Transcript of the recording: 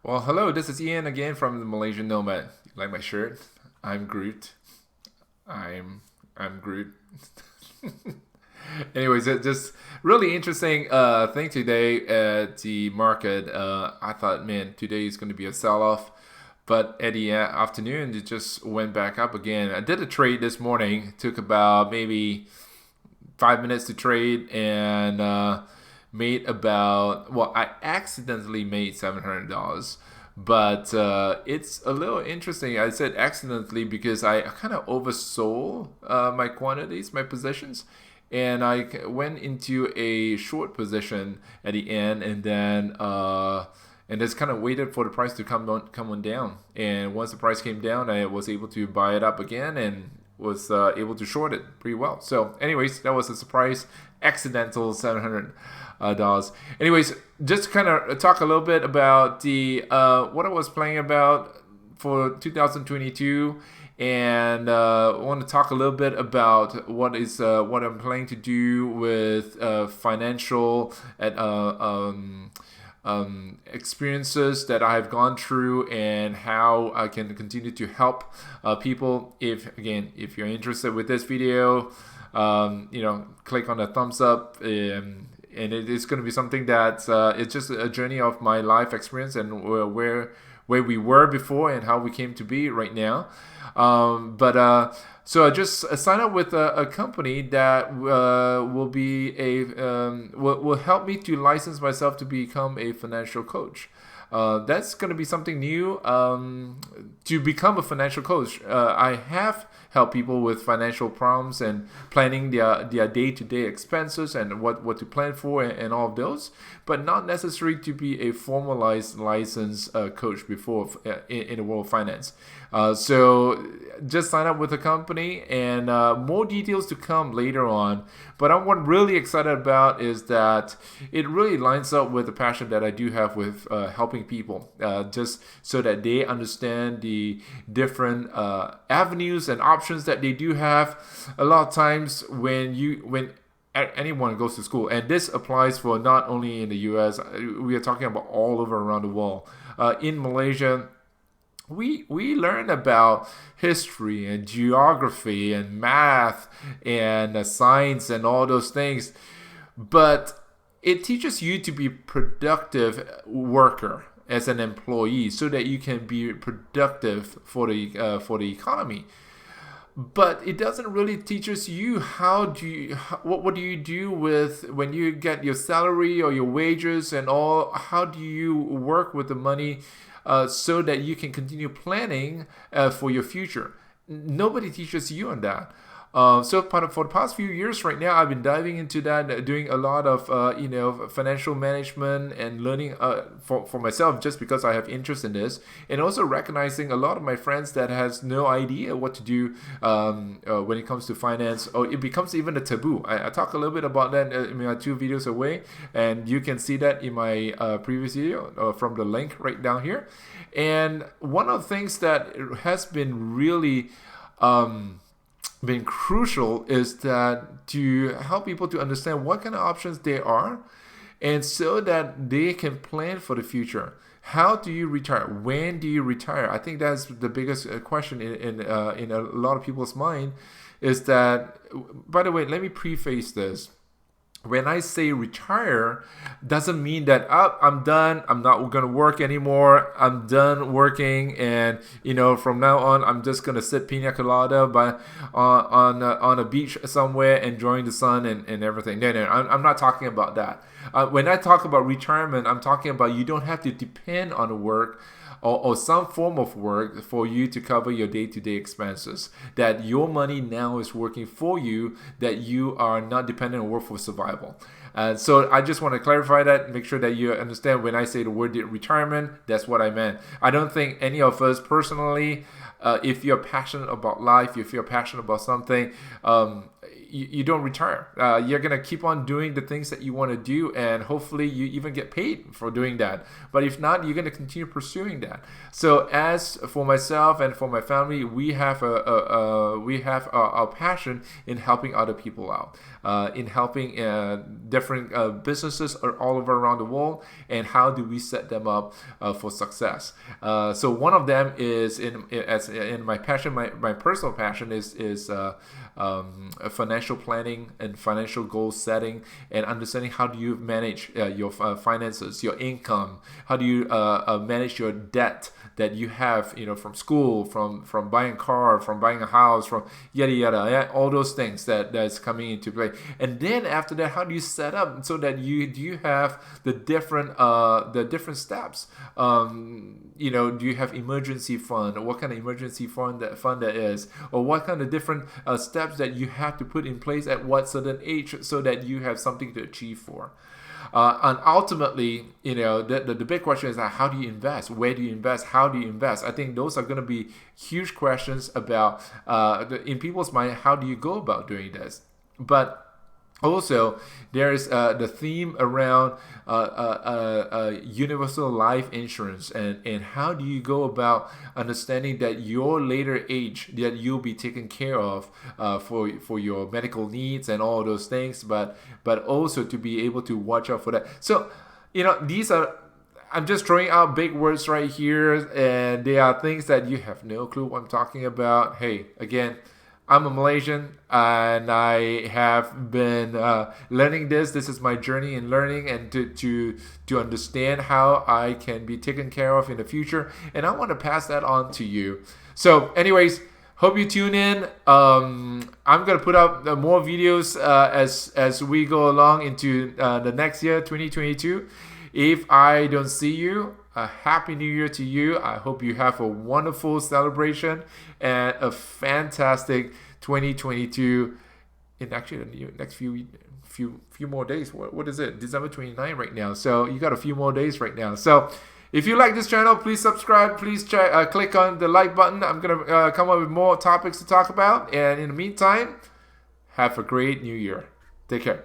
Well, hello, this is Ian again from the Malaysian Nomad. You like my shirt? I'm Groot. I'm Groot. Anyways, it just really interesting thing today at the market. I thought, man, today is going to be a sell-off, but at the afternoon it just went back up again. I did a trade this morning. Took about maybe 5 minutes to trade and made about, well, I accidentally made $700. But it's a little interesting. I said accidentally because I kind of oversold my quantities, my positions, and I went into a short position at the end, and just kind of waited for the price to come on down. And once the price came down, I was able to buy it up again and was able to short it pretty well. So, anyways, that was a surprise, accidental $700. Anyways, just kind of talk a little bit about the what I was playing about for 2022, and I want to talk a little bit about what I'm planning to do with financial and experiences that I have gone through and how I can continue to help people. If you're interested with this video, click on the thumbs up. And it is going to be something that it's just a journey of my life experience and where we were before and how we came to be right now. So I just signed up with a company that will help me to license myself to become a financial coach. That's going to be something new, to become a financial coach. I have helped people with financial problems and planning their day-to-day expenses and what to plan for and all of those, but not necessary to be a formalized licensed coach before in the world of finance. So just sign up with a company, and more details to come later on. But what I'm really excited about is that it really lines up with the passion that I do have with helping people, just so that they understand the different avenues and options that they do have. A lot of times when anyone goes to school, and this applies for not only in the US, we are talking about all over around the world. In Malaysia, we learn about history and geography and math and science and all those things, but it teaches you to be productive worker as an employee so that you can be productive for the economy. But it doesn't really teach us you what do you do with when you get your salary or your wages and all. How do you work with the money so that you can continue planning for your future? Nobody teaches you on that. For the past few years right now, I've been diving into that, doing a lot of financial management and learning for myself, just because I have interest in this, and also recognizing a lot of my friends that has no idea what to do when it comes to finance, or it becomes even a taboo. I talk a little bit about that in my 2 videos away, and you can see that in my previous video from the link right down here. And one of the things that has been really been crucial is that to help people to understand what kind of options there are, and so that they can plan for the future. How do you retire? When do you retire? I think that's the biggest question in a lot of people's mind. Is that, by the way, let me preface this. When I say retire, doesn't mean that I'm done, I'm not going to work anymore, I'm done working, and from now on I'm just going to sit pina colada on a beach somewhere enjoying the sun and everything. No, I'm not talking about that. When I talk about retirement, I'm talking about you don't have to depend on work or some form of work for you to cover your day-to-day expenses. That your money now is working for you, that you are not dependent on work for survival. So I just want to clarify that, make sure that you understand when I say the word retirement, that's what I meant. I don't think any of us personally, if you're passionate about life, if you're passionate about something, you don't retire. You're gonna keep on doing the things that you want to do, and hopefully you even get paid for doing that. But if not, you're gonna continue pursuing that. So as for myself and for my family, we have our passion in helping other people out, in helping different businesses all over around the world, and how do we set them up for success. So one of them is in my passion, my personal passion is financial planning and financial goal setting, and understanding how do you manage your finances, your income, how do you manage your debt that you have, from school, from buying a car, from buying a house, from yada yada, all those things that's coming into play. And then after that, how do you set up so that you have the different steps? Do you have emergency fund? What kind of emergency fund that is, or what kind of different steps that you have to put in place at what certain age so that you have something to achieve for. And ultimately, the big question is how do you invest? Where do you invest? How do you invest? I think those are going to be huge questions about in people's mind. How do you go about doing this? But also, there's the theme around universal life insurance, and how do you go about understanding that your later age that you'll be taken care of for your medical needs and all those things, but also to be able to watch out for that. So, these are. I'm just throwing out big words right here, and they are things that you have no clue what I'm talking about. Hey, again, I'm a Malaysian, and I have been learning this. This is my journey in learning and to understand how I can be taken care of in the future. And I want to pass that on to you. So anyways, hope you tune in. I'm going to put up more videos as we go along into the next year, 2022. If I don't see you, a happy new year to you. I hope you have a wonderful celebration and a fantastic 2022 in actually the next few more days. What is it? December 29 right now. So you got a few more days right now. So if you like this channel, please subscribe. Please click on the like button. I'm going to come up with more topics to talk about. And in the meantime, have a great new year. Take care.